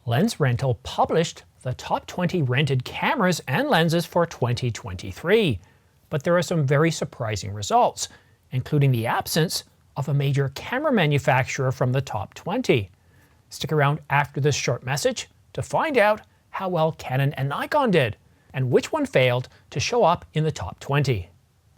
Lens Rental published the top 20 rented cameras and lenses for 2023. But there are some very surprising results, including the absence of a major camera manufacturer from the top 20. Stick around after this short message to find out how well Canon and Nikon did, and which one failed to show up in the top 20.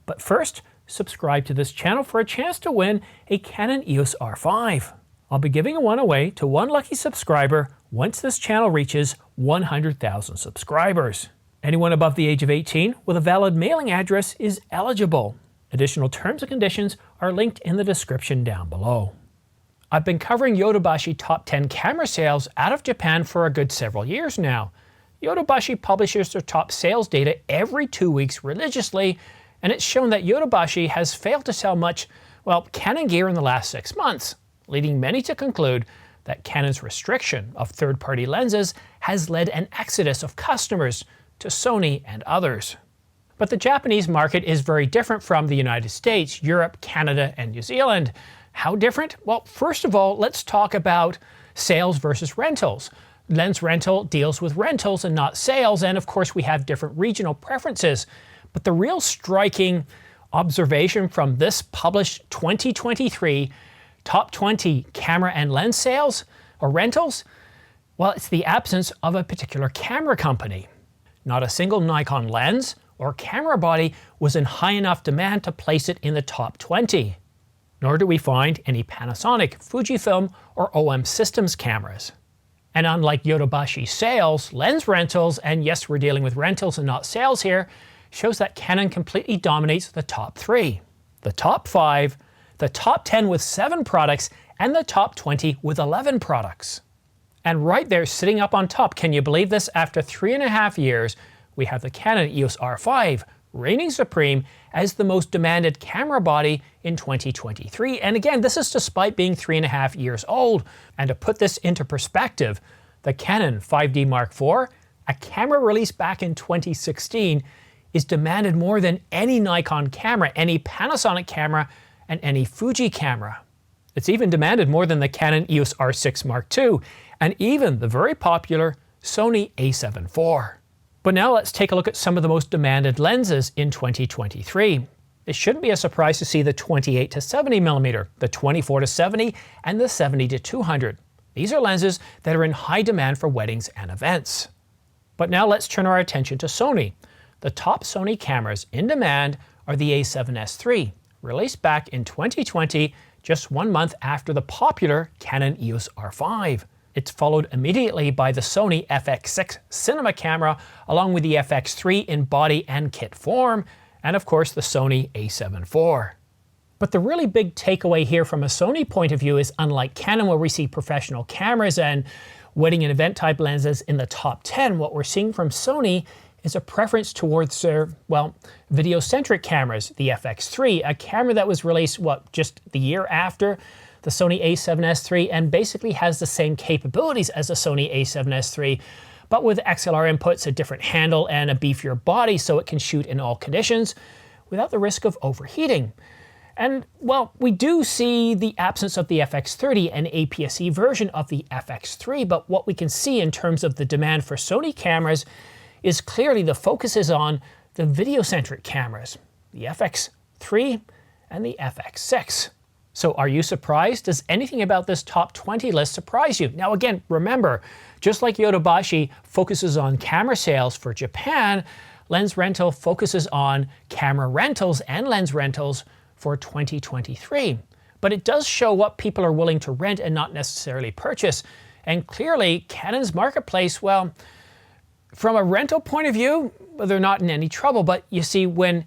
But first, subscribe to this channel for a chance to win a Canon EOS R5. I'll be giving one away to one lucky subscriber once this channel reaches 100,000 subscribers. Anyone above the age of 18 with a valid mailing address is eligible. Additional terms and conditions are linked in the description down below. I've been covering Yodobashi top 10 camera sales out of Japan for a good several years now. Yodobashi publishes their top sales data every 2 weeks religiously, and it's shown that Yodobashi has failed to sell much, well, Canon gear in the last 6 months, leading many to conclude that Canon's restriction of third-party lenses has led an exodus of customers to Sony and others. But the Japanese market is very different from the United States, Europe, Canada, and New Zealand. How different? Well, first of all, let's talk about sales versus rentals. Lens rental deals with rentals and not sales, and of course we have different regional preferences. But the real striking observation from this published 2023 top 20 camera and lens sales or rentals, well, it's the absence of a particular camera company. Not a single Nikon lens or camera body was in high enough demand to place it in the top 20. Nor do we find any Panasonic, Fujifilm, or OM Systems cameras. And unlike Yodobashi sales, lens rentals, and yes, we're dealing with rentals and not sales here, shows that Canon completely dominates the top 3, the top 5, the top 10 with 7 products, and the top 20 with 11 products. And right there, sitting up on top, can you believe this? After 3.5 years, we have the Canon EOS R5 reigning supreme as the most demanded camera body in 2023. And again, this is despite being 3.5 years old. And to put this into perspective, the Canon 5D Mark IV, a camera released back in 2016, is demanded more than any Nikon camera, any Panasonic camera, and any Fuji camera. It's even demanded more than the Canon EOS R6 Mark II, and even the very popular Sony a7 IV. But now let's take a look at some of the most demanded lenses in 2023. It shouldn't be a surprise to see the 28 to 70mm, the 24 to 70, and the 70 to 200. These are lenses that are in high demand for weddings and events. But now let's turn our attention to Sony. The top Sony cameras in demand are the a7S III, released back in 2020, just 1 month after the popular Canon EOS R5. It's followed immediately by the Sony FX6 cinema camera, along with the FX3 in body and kit form, and of course the Sony a7 IV. But the really big takeaway here from a Sony point of view is, unlike Canon where we see professional cameras and wedding and event type lenses in the top 10, what we're seeing from Sony is a preference towards their, well, video-centric cameras. The FX3, a camera that was released, just the year after the Sony a7S III, and basically has the same capabilities as the Sony a7S III, but with XLR inputs, a different handle, and a beefier body so it can shoot in all conditions without the risk of overheating. And, well, we do see the absence of the FX30, an APS-C version of the FX3, but what we can see in terms of the demand for Sony cameras is clearly the focus is on the video-centric cameras, the FX3 and the FX6. So are you surprised? Does anything about this top 20 list surprise you? Now again, remember, just like Yodobashi focuses on camera sales for Japan, Lens Rental focuses on camera rentals and lens rentals for 2023. But it does show what people are willing to rent and not necessarily purchase. And clearly, Canon's marketplace, well, from a rental point of view, they're not in any trouble. But you see, when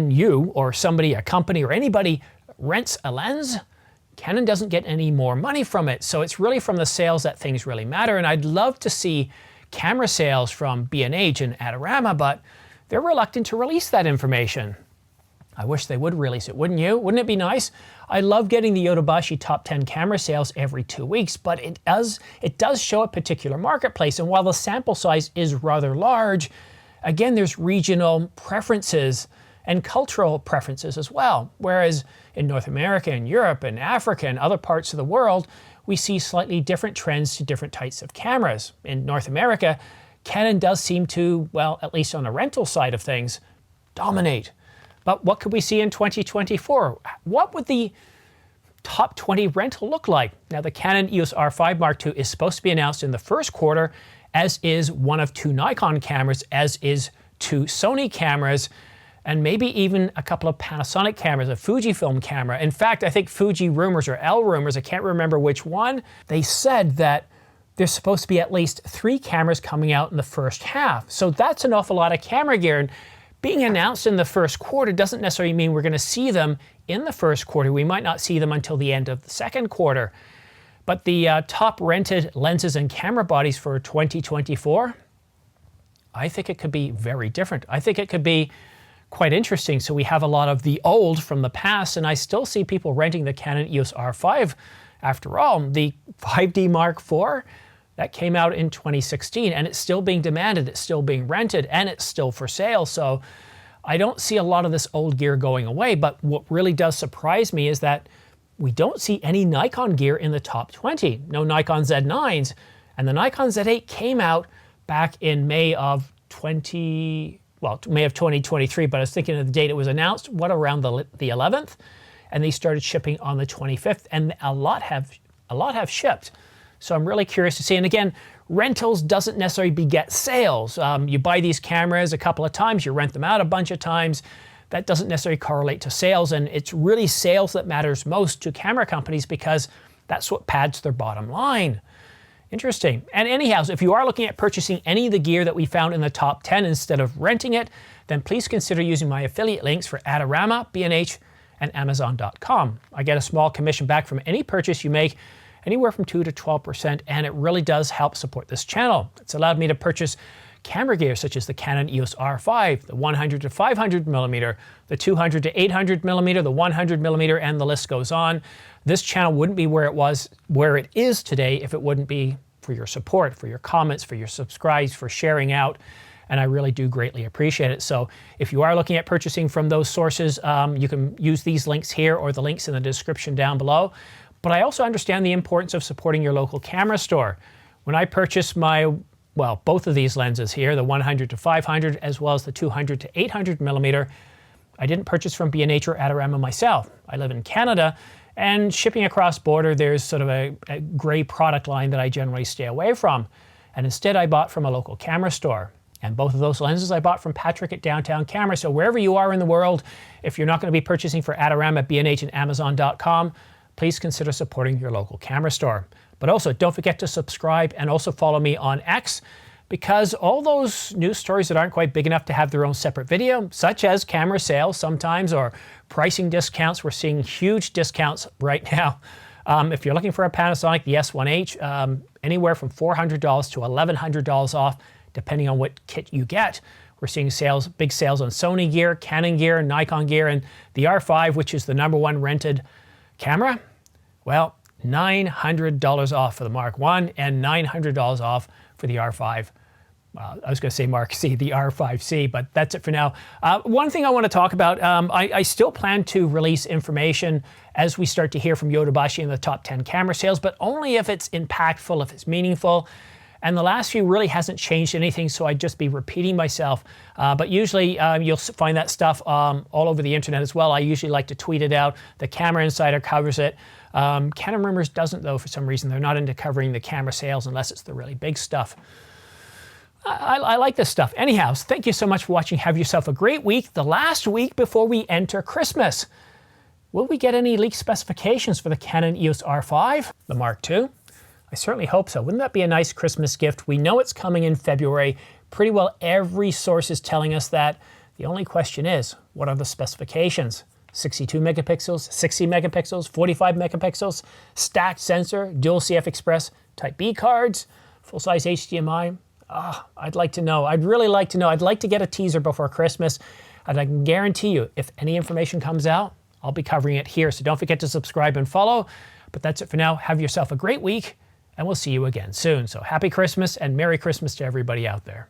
you or somebody, a company or anybody rents a lens, Canon doesn't get any more money from it. So it's really from the sales that things really matter. And I'd love to see camera sales from B&H and Adorama, but they're reluctant to release that information. I wish they would release it, wouldn't you? Wouldn't it be nice? I love getting the Yodobashi top 10 camera sales every 2 weeks, but it does show a particular marketplace. And while the sample size is rather large, again, there's regional preferences and cultural preferences as well. Whereas in North America and Europe and Africa and other parts of the world, we see slightly different trends to different types of cameras. In North America, Canon does seem to, well, at least on the rental side of things, dominate. But what could we see in 2024? What would the top 20 rental look like? Now, the Canon EOS R5 Mark II is supposed to be announced in the first quarter, as is one of 2 Nikon cameras, as is 2 Sony cameras, and maybe even a couple of Panasonic cameras, a Fujifilm camera. In fact, I think Fuji Rumors or L Rumors, I can't remember which one, they said that there's supposed to be at least 3 cameras coming out in the first half. So that's an awful lot of camera gear. And being announced in the first quarter doesn't necessarily mean we're going to see them in the first quarter. We might not see them until the end of the second quarter. But the top rented lenses and camera bodies for 2024, I think it could be very different. I think it could be quite interesting. So we have a lot of the old from the past, and I still see people renting the Canon EOS R5. After all, the 5D Mark IV, that came out in 2016, and it's still being demanded, it's still being rented, and it's still for sale. So I don't see a lot of this old gear going away, but what really does surprise me is that we don't see any Nikon gear in the top 20. No Nikon Z9s, and the Nikon Z8 came out back in May of 2023, but I was thinking of the date it was announced, around the 11th, and they started shipping on the 25th, and a lot have shipped. So I'm really curious to see. And again, rentals doesn't necessarily beget sales. You buy these cameras a couple of times, you rent them out a bunch of times. That doesn't necessarily correlate to sales, and it's really sales that matters most to camera companies because that's what pads their bottom line. Interesting. And anyhow, if you are looking at purchasing any of the gear that we found in the top 10 instead of renting it, then please consider using my affiliate links for Adorama, B&H, and Amazon.com. I get a small commission back from any purchase you make, anywhere from 2 to 12%, and it really does help support this channel. It's allowed me to purchase camera gear such as the Canon EOS R5, the 100 to 500 millimeter, the 200 to 800 millimeter, the 100 millimeter, and the list goes on. This channel wouldn't be where it is today if it wouldn't be for your support, for your comments, for your subscribes, for sharing out, and I really do greatly appreciate it. So if you are looking at purchasing from those sources, you can use these links here or the links in the description down below. But I also understand the importance of supporting your local camera store. When I purchased both of these lenses here, the 100 to 500 as well as the 200 to 800 millimeter, I didn't purchase from B&H or Adorama myself. I live in Canada, and shipping across border, there's sort of a gray product line that I generally stay away from. And instead I bought from a local camera store. And both of those lenses I bought from Patrick at Downtown Camera. So wherever you are in the world, if you're not going to be purchasing for Adorama, B&H, and Amazon.com, please consider supporting your local camera store. But also, don't forget to subscribe and also follow me on X, because all those news stories that aren't quite big enough to have their own separate video, such as camera sales sometimes or pricing discounts, we're seeing huge discounts right now. If you're looking for a Panasonic, the S1H, anywhere from $400 to $1,100 off, depending on what kit you get. We're seeing sales, big sales on Sony gear, Canon gear, Nikon gear, and the R5, which is the #1 rented camera, well, $900 off for the Mark I and $900 off for the R5. I was going to say Mark C, the R5C, but that's it for now. One thing I want to talk about, I still plan to release information as we start to hear from Yodobashi in the top 10 camera sales, but only if it's impactful, if it's meaningful. And the last few really hasn't changed anything, so I'd just be repeating myself. But usually you'll find that stuff all over the internet as well. I usually like to tweet it out. The Camera Insider covers it. Canon Rumors doesn't, though, for some reason. They're not into covering the camera sales unless it's the really big stuff. I like this stuff. Anyhow, thank you so much for watching. Have yourself a great week. The last week before we enter Christmas. Will we get any leaked specifications for the Canon EOS R5, the Mark II? I certainly hope so. Wouldn't that be a nice Christmas gift? We know it's coming in February. Pretty well every source is telling us that. The only question is, what are the specifications? 62 megapixels, 60 megapixels, 45 megapixels, stacked sensor, dual CF Express Type B cards, full-size HDMI. I'd like to know. I'd really like to know. I'd like to get a teaser before Christmas. And I can guarantee you, if any information comes out, I'll be covering it here. So don't forget to subscribe and follow. But that's it for now. Have yourself a great week, and we'll see you again soon. So happy Christmas and Merry Christmas to everybody out there.